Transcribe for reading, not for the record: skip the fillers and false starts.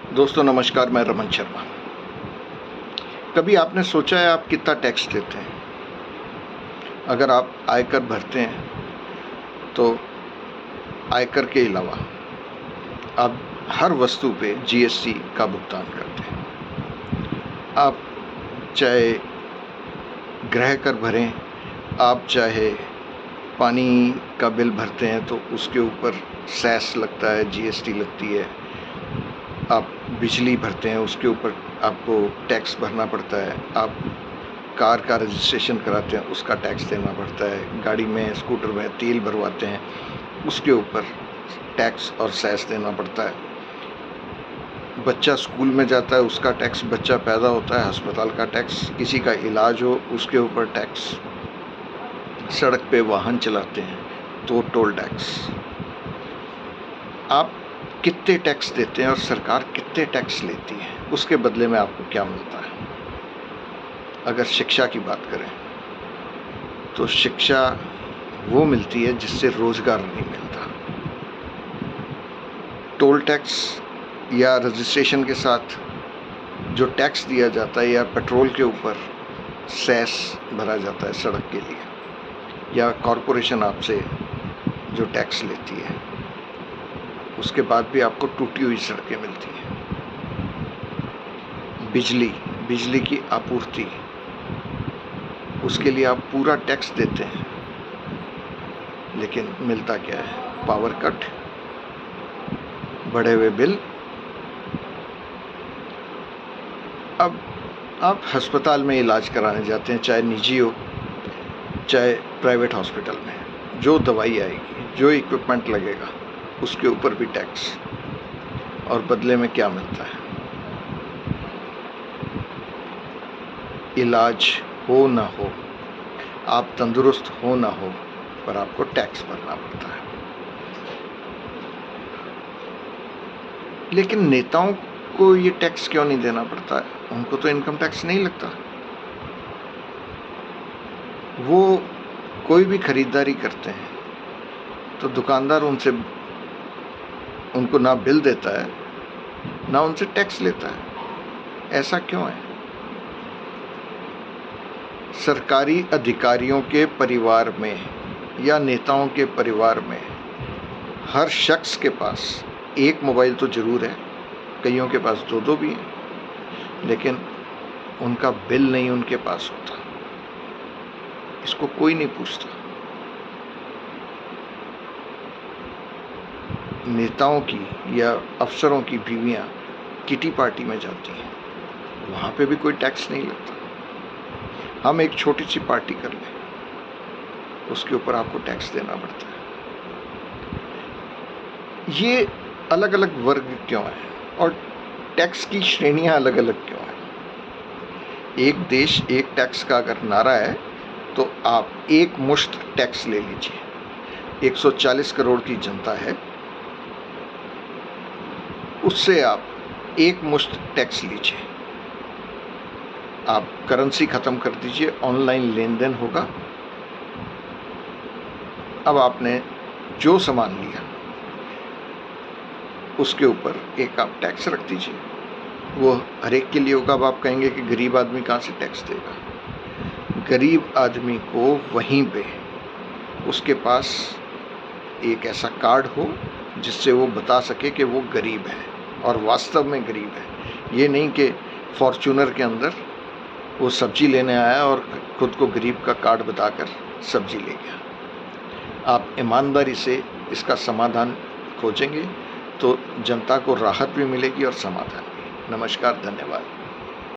दोस्तों नमस्कार, मैं रमन शर्मा। कभी आपने सोचा है आप कितना टैक्स देते हैं? अगर आप आयकर भरते हैं तो आयकर के अलावा आप हर वस्तु पे जीएसटी का भुगतान करते हैं। आप चाहे गृह कर भरें, आप चाहे पानी का बिल भरते हैं तो उसके ऊपर सेस लगता है, जीएसटी लगती है। आप बिजली भरते हैं, उसके ऊपर आपको टैक्स भरना पड़ता है। आप कार का रजिस्ट्रेशन कराते हैं, उसका टैक्स देना पड़ता है। गाड़ी में, स्कूटर में तेल भरवाते हैं, उसके ऊपर टैक्स और सेस देना पड़ता है। बच्चा स्कूल में जाता है, उसका टैक्स। बच्चा पैदा होता है, अस्पताल का टैक्स। किसी का इलाज हो, उसके ऊपर टैक्स। सड़क पे वाहन चलाते हैं तो टोल टैक्स। आप कितने टैक्स देते हैं और सरकार कितने टैक्स लेती है, उसके बदले में आपको क्या मिलता है? अगर शिक्षा की बात करें तो शिक्षा वो मिलती है जिससे रोजगार नहीं मिलता। टोल टैक्स या रजिस्ट्रेशन के साथ जो टैक्स दिया जाता है, या पेट्रोल के ऊपर सेस भरा जाता है सड़क के लिए, या कॉरपोरेशन आपसे जो टैक्स लेती है, उसके बाद भी आपको टूटी हुई सड़कें मिलती हैं। बिजली की आपूर्ति, उसके लिए आप पूरा टैक्स देते हैं, लेकिन मिलता क्या है? पावर कट, बढ़े हुए बिल। अब आप अस्पताल में इलाज कराने जाते हैं, चाहे निजी हो चाहे प्राइवेट हॉस्पिटल में। जो दवाई आएगी, जो इक्विपमेंट लगेगा, उसके ऊपर भी टैक्स। और बदले में क्या मिलता है? इलाज हो ना हो, आप तंदुरुस्त हो ना हो, पर आपको टैक्स भरना पड़ता है। लेकिन नेताओं को ये टैक्स क्यों नहीं देना पड़ता है? उनको तो इनकम टैक्स नहीं लगता। वो कोई भी खरीदारी करते हैं तो दुकानदार उनको ना बिल देता है, ना उनसे टैक्स लेता है। ऐसा क्यों है? सरकारी अधिकारियों के परिवार में या नेताओं के परिवार में हर शख्स के पास एक मोबाइल तो जरूर है, कईयों के पास दो भी हैं, लेकिन उनका बिल नहीं उनके पास होता। इसको कोई नहीं पूछता। नेताओं की या अफसरों की बीवियां किटी पार्टी में जाती हैं, वहाँ पे भी कोई टैक्स नहीं लगता। हम एक छोटी सी पार्टी कर लें, उसके ऊपर आपको टैक्स देना पड़ता है। ये अलग अलग वर्ग क्यों है और टैक्स की श्रेणियां अलग अलग क्यों हैं? एक देश एक टैक्स का अगर नारा है तो आप एक मुश्त टैक्स ले लीजिए। 140 करोड़ की जनता है, उससे आप एक मुश्त टैक्स लीजिए। आप करेंसी खत्म कर दीजिए, ऑनलाइन लेन देन होगा। अब आपने जो सामान लिया उसके ऊपर एक आप टैक्स रख दीजिए। वो हर एक के लिए होगा। अब आप कहेंगे कि गरीब आदमी कहाँ से टैक्स देगा? गरीब आदमी को वहीं पे उसके पास एक ऐसा कार्ड हो जिससे वो बता सके कि वो गरीब है और वास्तव में गरीब है। ये नहीं कि फॉर्च्यूनर के अंदर वो सब्जी लेने आया और खुद को गरीब का कार्ड बताकर सब्जी ले गया। आप ईमानदारी से इसका समाधान खोजेंगे तो जनता को राहत भी मिलेगी और समाधान भी। नमस्कार, धन्यवाद।